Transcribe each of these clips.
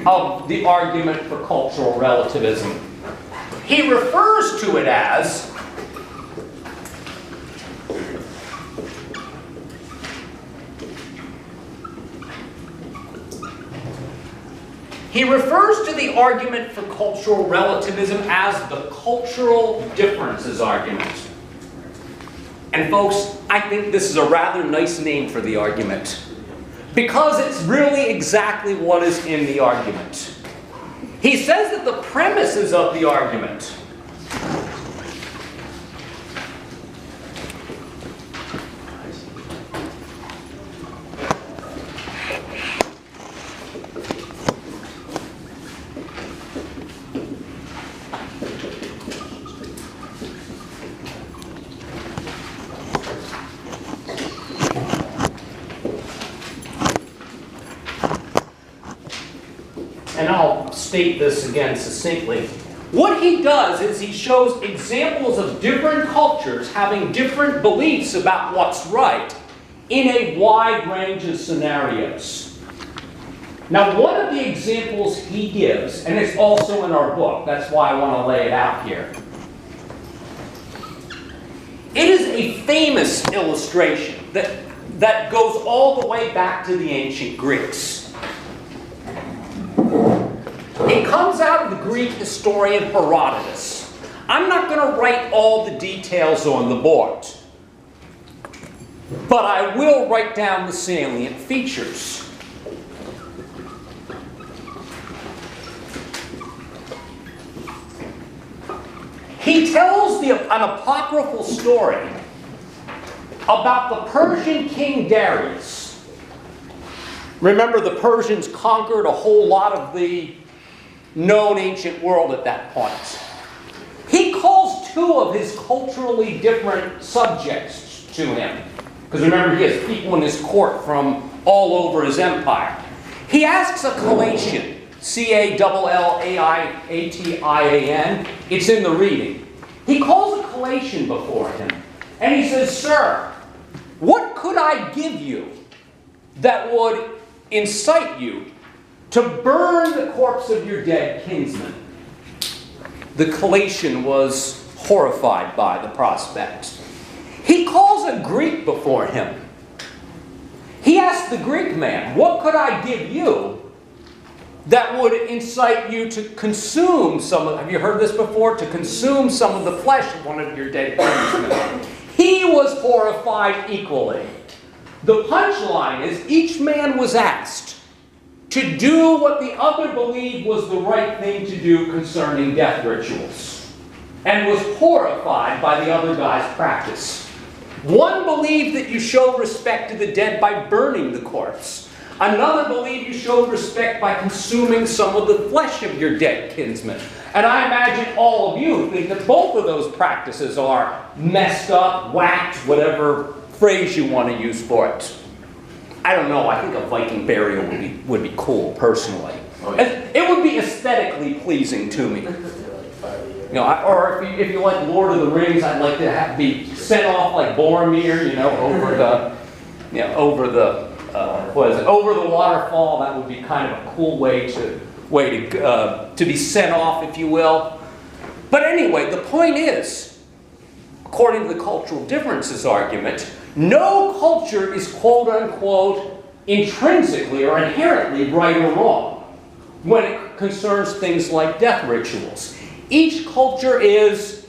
of the argument for cultural relativism. He refers to it as the argument for cultural relativism as the cultural differences argument. And folks, I think this is a rather nice name for the argument, because it's really exactly what is in the argument. He says that the premises of the argument and I'll state this again succinctly. What he does is he shows examples of different cultures having different beliefs about what's right in a wide range of scenarios. Now, one of the examples he gives, and it's also in our book, that's why I want to lay it out here. It is a famous illustration that goes all the way back to the ancient Greeks. It comes out of the Greek historian Herodotus. I'm not going to write all the details on the board, but I will write down the salient features. He tells an apocryphal story about the Persian king Darius. Remember, the Persians conquered a whole lot of the known ancient world at that point. He calls two of his culturally different subjects to him, because remember, he has people in his court from all over his empire. He asks a collation, C-A-L-L-A-I-A-T-I-A-N. It's in the reading. He calls a collation before him, and he says, "Sir, what could I give you that would incite you to burn the corpse of your dead kinsman?" The collation was horrified by the prospect. He calls a Greek before him. He asks the Greek man, "What could I give you that would incite you to consume some of," have you heard this before? "To consume some of the flesh of one of your dead kinsmen?" He was horrified equally. The punchline is each man was asked to do what the other believed was the right thing to do concerning death rituals, and was horrified by the other guy's practice. One believed that you show respect to the dead by burning the corpse. Another believed you showed respect by consuming some of the flesh of your dead kinsman. And I imagine all of you think that both of those practices are messed up, whacked, whatever phrase you want to use for it. I don't know. I think a Viking burial would be cool, personally. Oh, yeah. It would be aesthetically pleasing to me. You know, or if you like Lord of the Rings, I'd like to be sent off like Boromir, over the waterfall. That would be kind of a cool way to be sent off, if you will. But anyway, the point is, according to the cultural differences argument, no culture is quote-unquote intrinsically or inherently right or wrong when it concerns things like death rituals. Each culture is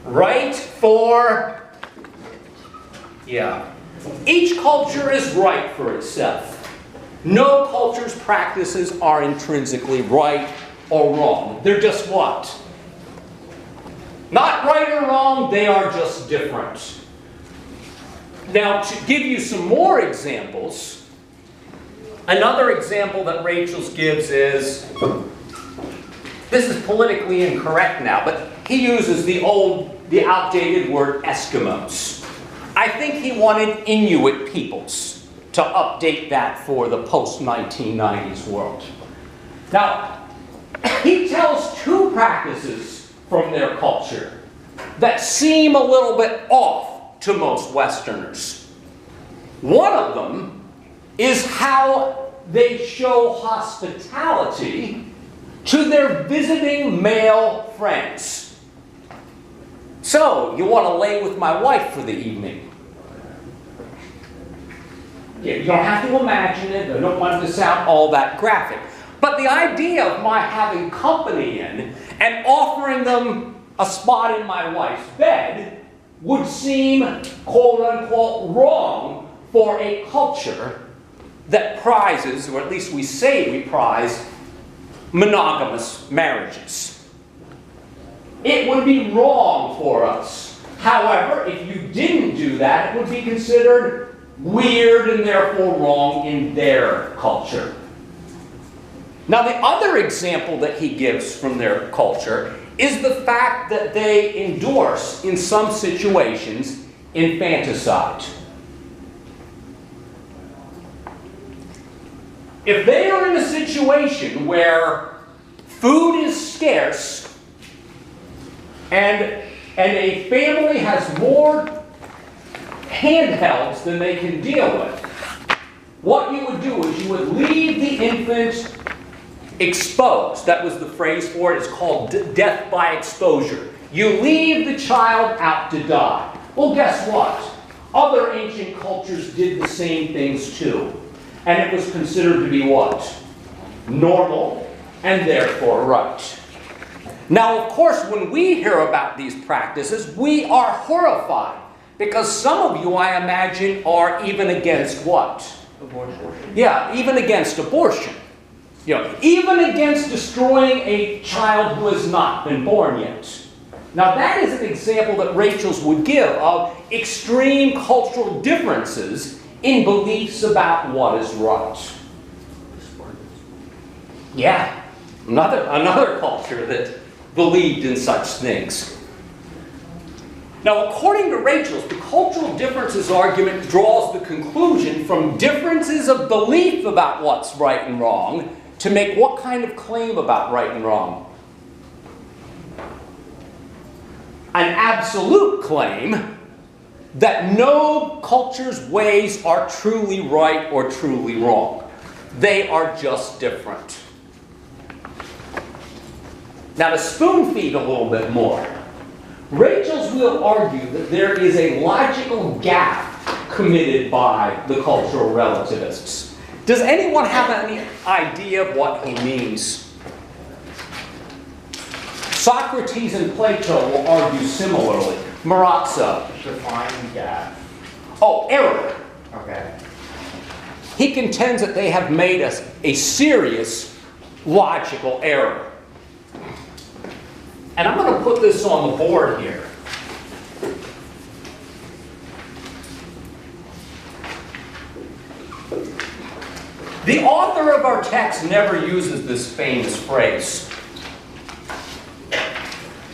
right for, each culture is right for itself. No culture's practices are intrinsically right or wrong. They're just what? Not right or wrong, they are just different. Now, to give you some more examples, another example that Rachel gives is, this is politically incorrect now, but he uses the outdated word Eskimos. I think he wanted Inuit peoples to update that for the post-1990s world. Now, he tells two practices from their culture that seem a little bit off to most Westerners. One of them is how they show hospitality to their visiting male friends. So, you want to lay with my wife for the evening? Yeah, you don't have to imagine it. I don't want it to sound all that graphic. But the idea of my having company in and offering them a spot in my wife's bed would seem, quote unquote, wrong for a culture that prizes, or at least we say we prize, monogamous marriages. It would be wrong for us. However, if you didn't do that, it would be considered weird and therefore wrong in their culture. Now, the other example that he gives from their culture is the fact that they endorse, in some situations, infanticide. If they are in a situation where food is scarce and a family has more handhelds than they can deal with, what you would do is you would leave the infant exposed. That was the phrase for it. It's called death by exposure. You leave the child out to die. Well, guess what? Other ancient cultures did the same things too. And it was considered to be what? Normal, and therefore right. Now, of course, when we hear about these practices, we are horrified. Because some of you, I imagine, are even against what? Abortion. Yeah, even against abortion. You know, even against destroying a child who has not been born yet. Now that is an example that Rachel's would give of extreme cultural differences in beliefs about what is right. Yeah, another culture that believed in such things. Now, according to Rachel's, the cultural differences argument draws the conclusion from differences of belief about what's right and wrong to make what kind of claim about right and wrong? An absolute claim that no culture's ways are truly right or truly wrong. They are just different. Now, to spoon feed a little bit more, Rachel's will argue that there is a logical gap committed by the cultural relativists. Does anyone have any idea of what he means? Socrates and Plato will argue similarly. Marazza. Define gap. Oh, error. Okay. He contends that they have made us a serious logical error. And I'm going to put this on the board here. The author of our text never uses this famous phrase.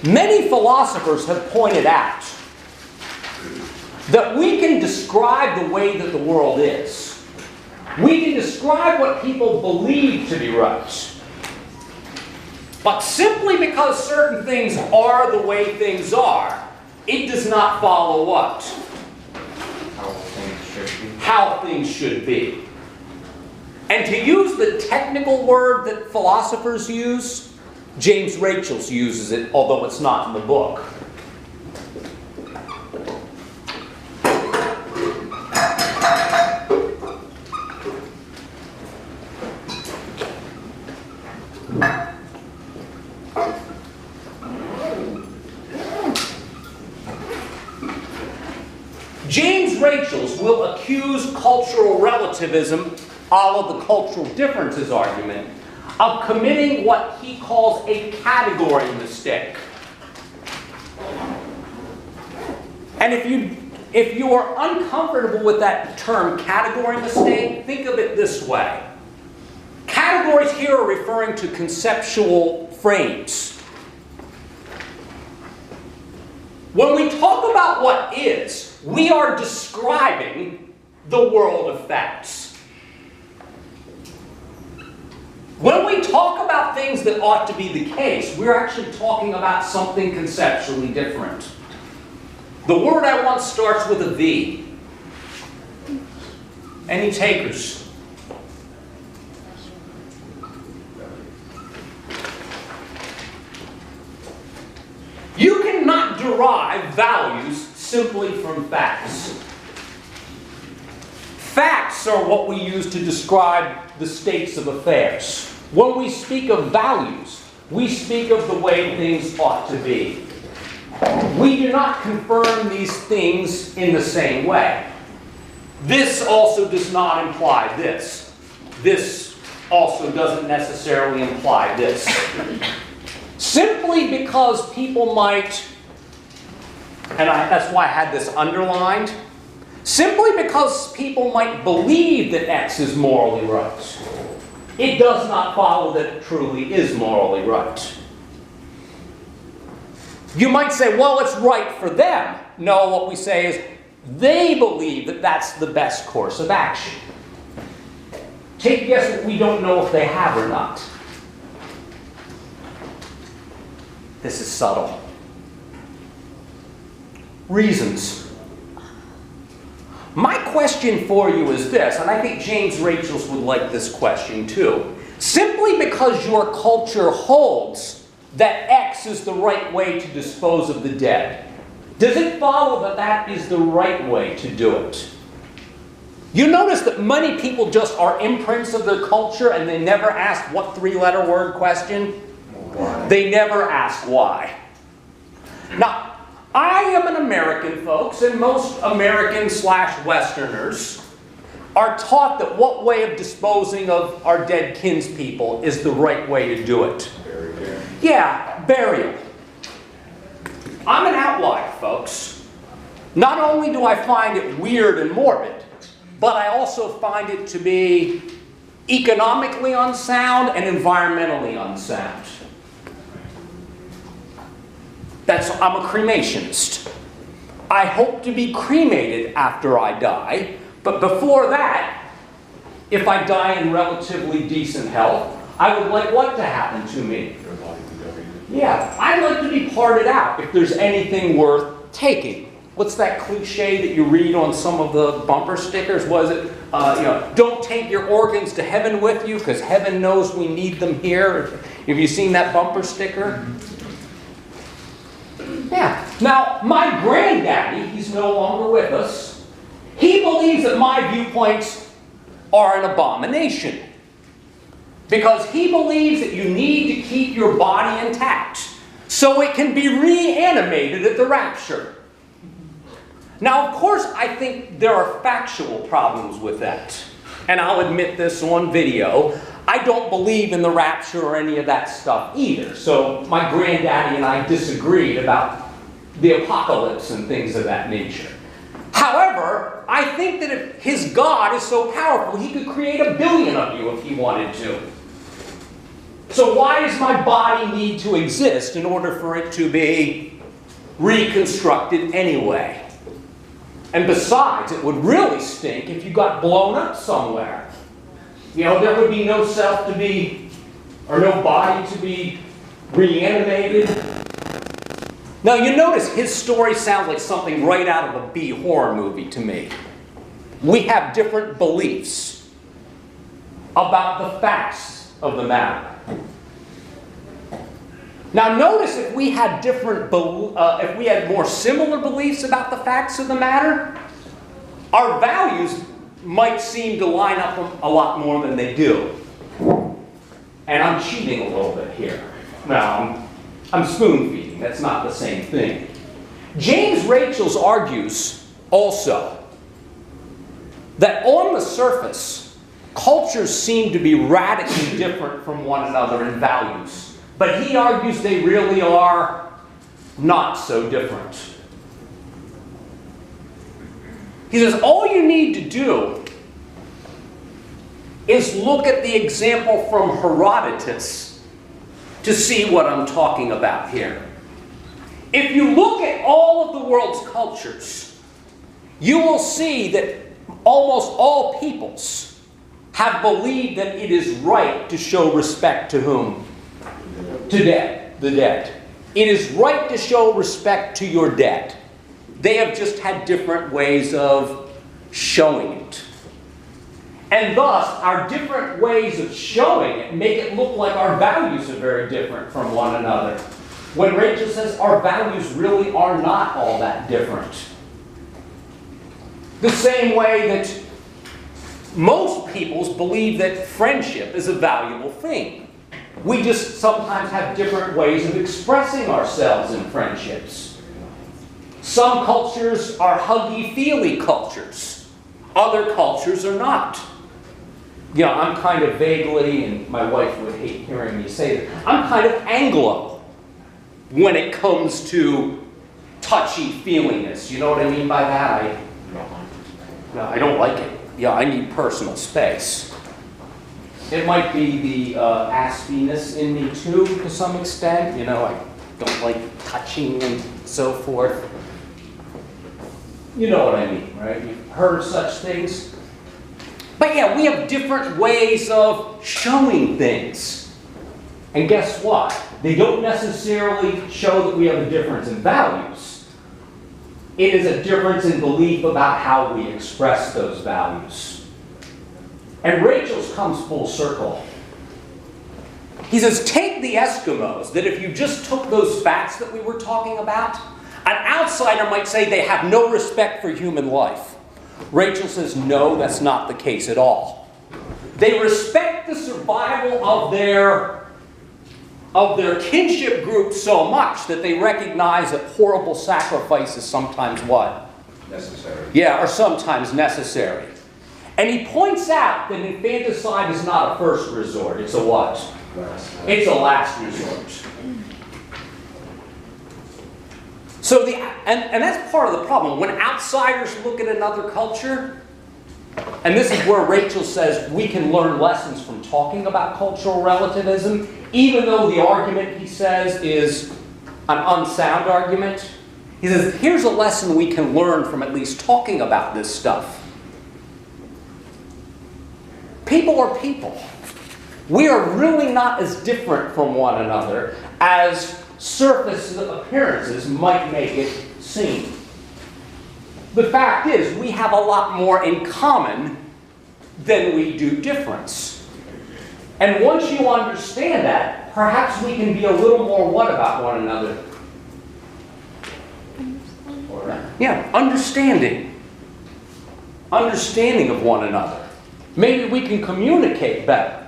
Many philosophers have pointed out that we can describe the way that the world is. We can describe what people believe to be right. But simply because certain things are the way things are, it does not follow what? How things should be. How things should be. And to use the technical word that philosophers use, James Rachel's uses it, although it's not in the book. James Rachel's will accuse cultural relativism, a la the cultural differences argument, of committing what he calls a category mistake. And if you are uncomfortable with that term category mistake, think of it this way. Categories here are referring to conceptual frames. When we talk about what is, we are describing the world of facts. When we talk about things that ought to be the case, we're actually talking about something conceptually different. The word I want starts with a V. Any takers? derive values simply from facts. Facts are what we use to describe the states of affairs. When we speak of values, we speak of the way things ought to be. We do not confirm these things in the same way. This also does not imply this. This also doesn't necessarily imply this. Simply because people might, and that's why I had this underlined, simply because people might believe that X is morally right, it does not follow that it truly is morally right. You might say, well, it's right for them. No, what we say is, they believe that that's the best course of action. Take a guess what we don't know if they have or not. This is subtle. Reasons. My question for you is this, and I think James Rachels would like this question too. Simply because your culture holds that X is the right way to dispose of the dead, does it follow that that is the right way to do it? You notice that many people just are imprints of their culture and they never ask what three-letter word question? Why? They never ask why. Now, I am an American, folks, and most American/Westerners are taught that what way of disposing of our dead kinspeople is the right way to do it. Burial. Yeah, burial. I'm an outlier, folks. Not only do I find it weird and morbid, but I also find it to be economically unsound and environmentally unsound. I'm a cremationist. I hope to be cremated after I die, but before that, if I die in relatively decent health, I would like what to happen to me? Yeah, I'd like to be parted out if there's anything worth taking. What's that cliche that you read on some of the bumper stickers? Was it, don't take your organs to heaven with you because heaven knows we need them here. Have you seen that bumper sticker? Yeah. Now, my granddaddy, he's no longer with us, he believes that my viewpoints are an abomination. Because he believes that you need to keep your body intact so it can be reanimated at the rapture. Now, of course, I think there are factual problems with that. And I'll admit this on video. I don't believe in the rapture or any of that stuff either. So my granddaddy and I disagreed about the apocalypse and things of that nature. However, I think that if his God is so powerful, he could create 1 billion of you if he wanted to. So why does my body need to exist in order for it to be reconstructed anyway? And besides, it would really stink if you got blown up somewhere. There would be no self to be, or no body to be reanimated. Now, you notice his story sounds like something right out of a B horror movie to me. We have different beliefs about the facts of the matter. Now, notice if we had if we had more similar beliefs about the facts of the matter, our values might seem to line up a lot more than they do. And I'm cheating a little bit here. Now, I'm spoon feeding. That's not the same thing. James Rachels argues also that on the surface, cultures seem to be radically different from one another in values. But he argues they really are not so different. He says all you need to do is look at the example from Herodotus to see what I'm talking about here. If you look at all of the world's cultures, you will see that almost all peoples have believed that it is right to show respect to whom? To the dead. It is right to show respect to your dead. They have just had different ways of showing it. And thus, our different ways of showing it make it look like our values are very different from one another. when Rachel says our values really are not all that different. The same way that most peoples believe that friendship is a valuable thing. We just sometimes have different ways of expressing ourselves in friendships. Some cultures are huggy-feely cultures. Other cultures are not. You know, I'm kind of vaguely, and my wife would hate hearing me say this, I'm kind of Anglo when it comes to touchy-feeliness. You know what I mean by that? I don't like it. Yeah, I need personal space. It might be the aspiness in me too, to some extent. You know, I don't like touching and so forth. You know what I mean, right? You've heard such things. But yeah, we have different ways of showing things. And guess what? They don't necessarily show that we have a difference in values. It is a difference in belief about how we express those values. And Rachel's comes full circle. He says, take the Eskimos, that if you just took those facts that we were talking about, an outsider might say they have no respect for human life. Rachel says, no, that's not the case at all. They respect the survival of their kinship group so much that they recognize that horrible sacrifice is sometimes what? Necessary. Yeah, or sometimes necessary. And he points out that infanticide is not a first resort. It's a what? It's a last resort. So and that's part of the problem. When outsiders look at another culture, and this is where Rachel says we can learn lessons from talking about cultural relativism, even though the argument, he says, is an unsound argument. He says, here's a lesson we can learn from at least talking about this stuff. People are people. We are really not as different from one another as surface appearances might make it seem. The fact is, we have a lot more in common than we do difference. And once you understand that, perhaps we can be a little more what about one another? Yeah, understanding. Understanding of one another. Maybe we can communicate better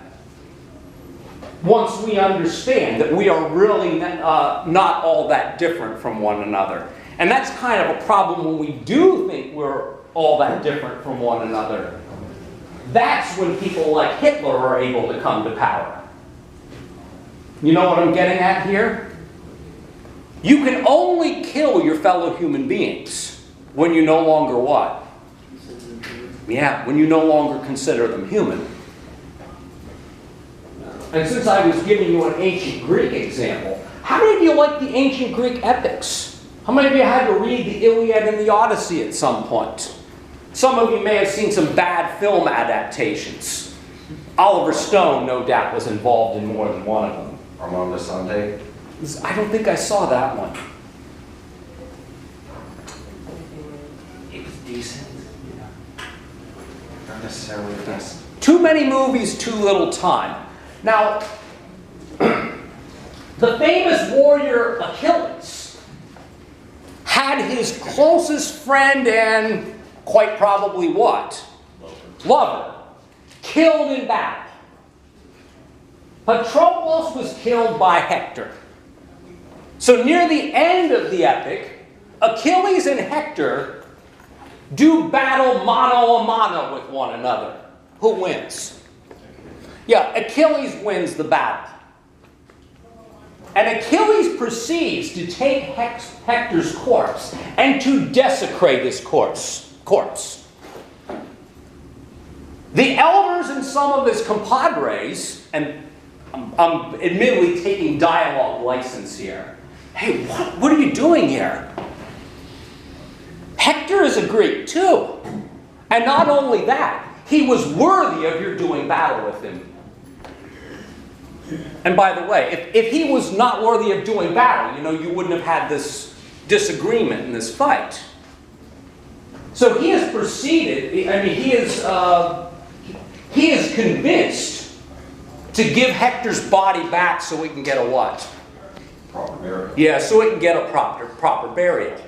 once we understand that we are really not all that different from one another. And that's kind of a problem when we do think we're all that different from one another. That's when people like Hitler are able to come to power. You know what I'm getting at here? You can only kill your fellow human beings when you no longer what? Yeah, when you no longer consider them human. And since I was giving you an ancient Greek example, how many of you like the ancient Greek epics? How many of you had to read the Iliad and the Odyssey at some point? Some of you may have seen some bad film adaptations. Oliver Stone, no doubt, was involved in more than one of them. Armando Sante. I don't think I saw that one. It was decent. Not necessarily the best. Too many movies, too little time. Now, the famous warrior Achilles had his closest friend and quite probably what? Lover. Killed in battle. Patroclus was killed by Hector. So near the end of the epic, Achilles and Hector do battle mano a mano with one another. Who wins? Yeah, Achilles wins the battle. And Achilles proceeds to take Hector's corpse and to desecrate his corpse. The elders and some of his compadres, and I'm admittedly taking dialogue license here. Hey, what are you doing here? Hector is a Greek too. And not only that, he was worthy of your doing battle with him. And by the way, if he was not worthy of doing battle, you wouldn't have had this disagreement in this fight. So he has proceeded, he is convinced to give Hector's body back so we can get a what? proper burial. Yeah, so it can get a proper burial.